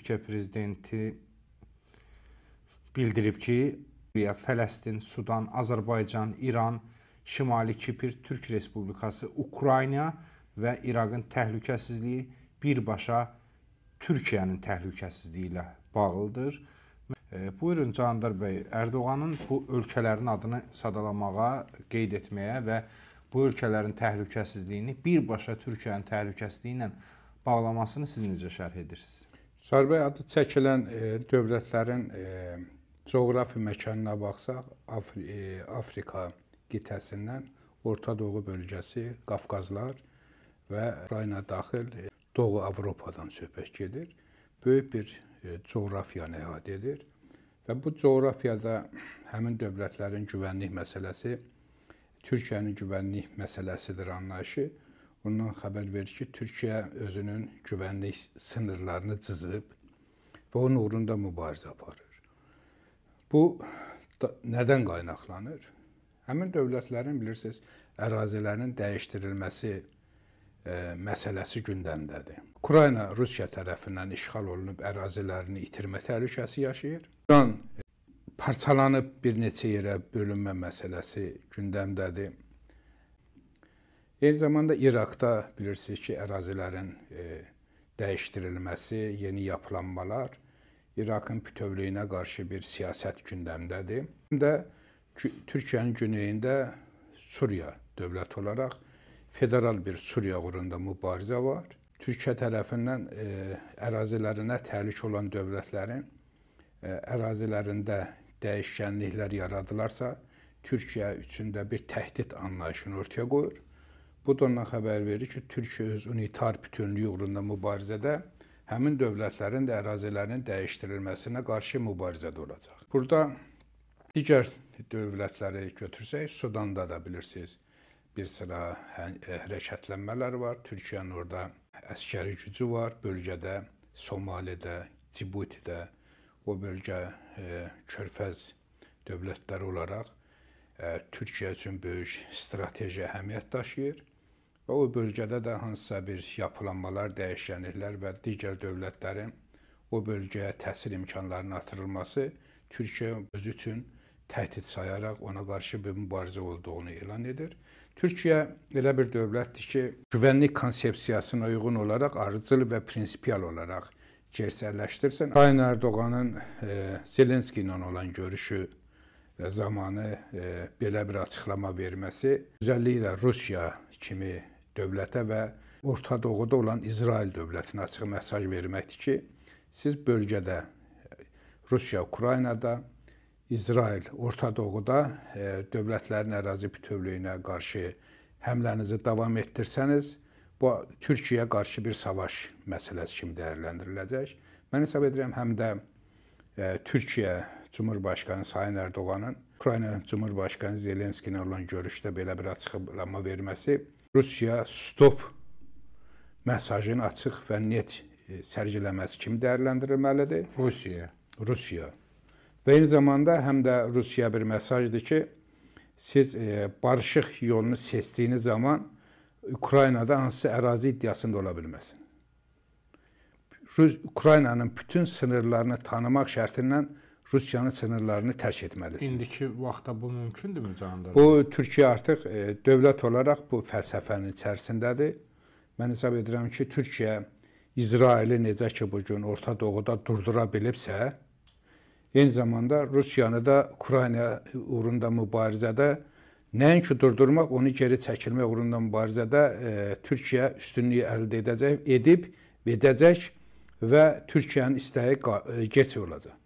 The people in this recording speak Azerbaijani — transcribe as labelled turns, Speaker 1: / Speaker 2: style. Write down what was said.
Speaker 1: Türkiyə prezidenti bildirib ki, Fələstin, Sudan, Azərbaycan, İran, Şimali Kipr, Türk Respublikası, Ukrayna və İraqın təhlükəsizliyi birbaşa Türkiyənin təhlükəsizliyi ilə bağlıdır. Buyurun Candar bəy, Ərdoğanın bu ölkələrin adını sadalamağa, qeyd etməyə və bu ölkələrin təhlükəsizliyini birbaşa Türkiyənin təhlükəsizliyi ilə bağlamasını siz necə şərh edirsiniz?
Speaker 2: Sarbəy, adı çəkilən dövlətlərin coğrafi məkanına baxsaq, Afrika qitəsindən Orta Doğu bölgəsi, Qafqazlar və Ukrayna daxil Doğu Avropadan söhbət gedir. Böyük bir coğrafiyanı əhatə edir və bu coğrafiyada həmin dövlətlərin güvənlik məsələsi Türkiyənin güvənlik məsələsidir anlayışı. Ondan xəbər verir ki, Türkiyə özünün güvənlik sınırlarını cızıb və onun uğrunda mübarizə aparır. Bu nədən qaynaqlanır? Həmin dövlətlərin, bilirsiniz, ərazilərinin dəyişdirilməsi məsələsi gündəmdədir. Ukrayna Rusiya tərəfindən işğal olunub ərazilərini itirmə təhlükəsi yaşayır. İran parçalanıb bir neçə yerə bölünmə məsələsi gündəmdədir. Eyni zamanda İraqda bilirsiniz ki, ərazilərin dəyişdirilməsi, yeni yapılanmalar, İraqın bütövlüyünə qarşı bir siyasət gündəmdədir. Həm də Türkiyənin güneyində Suriya dövləti olaraq federal bir Suriya uğrunda mübarizə var. Türkiyə tərəfindən ərazilərinə təhlük olan dövlətlərin ərazilərində dəyişkənliklər yaradılarsa, Türkiyə üçün də bir təhdid anlayışını ortaya qoyur. Bu da ondan xəbər verir ki, Türkiyə öz unitar bütünlüyü uğrunda mübarizədə həmin dövlətlərin də ərazilərinin dəyişdirilməsinə qarşı mübarizədə olacaq. Burada digər dövlətləri götürsək, Sudanda da bilirsiniz, bir sıra hərəkətlənmələr var. Türkiyənin orada əskəri gücü var. Bölgədə, Somalidə, Cibutidə, o bölgə körfəz dövlətləri olaraq Türkiyə üçün böyük strateji əhəmiyyət daşıyır. Və o bölgədə də hansısa bir yapılanmalar, dəyişkənliklər və digər dövlətlərin o bölgəyə təsir imkanlarının artırılması Türkiyə özü üçün təhdid sayaraq ona qarşı bir mübarizə olduğunu elan edir. Türkiyə elə bir dövlətdir ki, güvənlik konsepsiyasına uyğun olaraq arıcıl və prinsipial olaraq gerçəkləşdirsin. Sayın Ərdoğanın Zelenski ilə olan görüşü zamanı belə bir açıqlama verməsi, özəlliklə Rusiya kimi dövlətə və Orta Doğuda olan İsrail dövlətinə açıq mesaj verməkdir ki, siz bölgədə Rusiya, Ukraynada, İsrail, Orta Doğuda dövlətlərin ərazi bütövlüyünə qarşı həmlənizi davam etdirsəniz, bu Türkiyəyə qarşı bir savaş məsələsi kimi dəyərləndiriləcək. Mən hesab edirəm, həm də Türkiyə Cumhurbaşqanı Sayın Ərdoğanın Ukrayna Cumhurbaşqanı Zelenski ilə olan görüşdə belə bir açıqlama verməsi Rusiya stop mesajını açıq və net sərgiləməsi kimi dəyərləndirilməlidir. Rusiya. Və eyni zamanda həm də Rusiya bir mesajdır ki, siz barışıq yolunu seçdiyiniz zaman Ukraynada hansısa ərazi iddiasında ola bilməsin. Ukraynanın bütün sınırlarını tanımaq şərtindən Rusiyanın sınırlarını tərk etməlisiniz.
Speaker 1: İndiki vaxtda bu mümkündürmü Candar?
Speaker 2: Bu, Türkiyə artıq dövlət olaraq bu fəlsəfənin içərisindədir. Mən hesab edirəm ki, Türkiyə İsraili necə ki bugün Orta Doğuda durdura bilibsə, eyni zamanda Rusiyanı da Ukrayna uğrunda mübarizədə nəinki durdurmaq, onu geri çəkilmək uğrunda mübarizədə Türkiyə üstünlüyü əldə edəcək və Türkiyənin istəyi gec olacaq.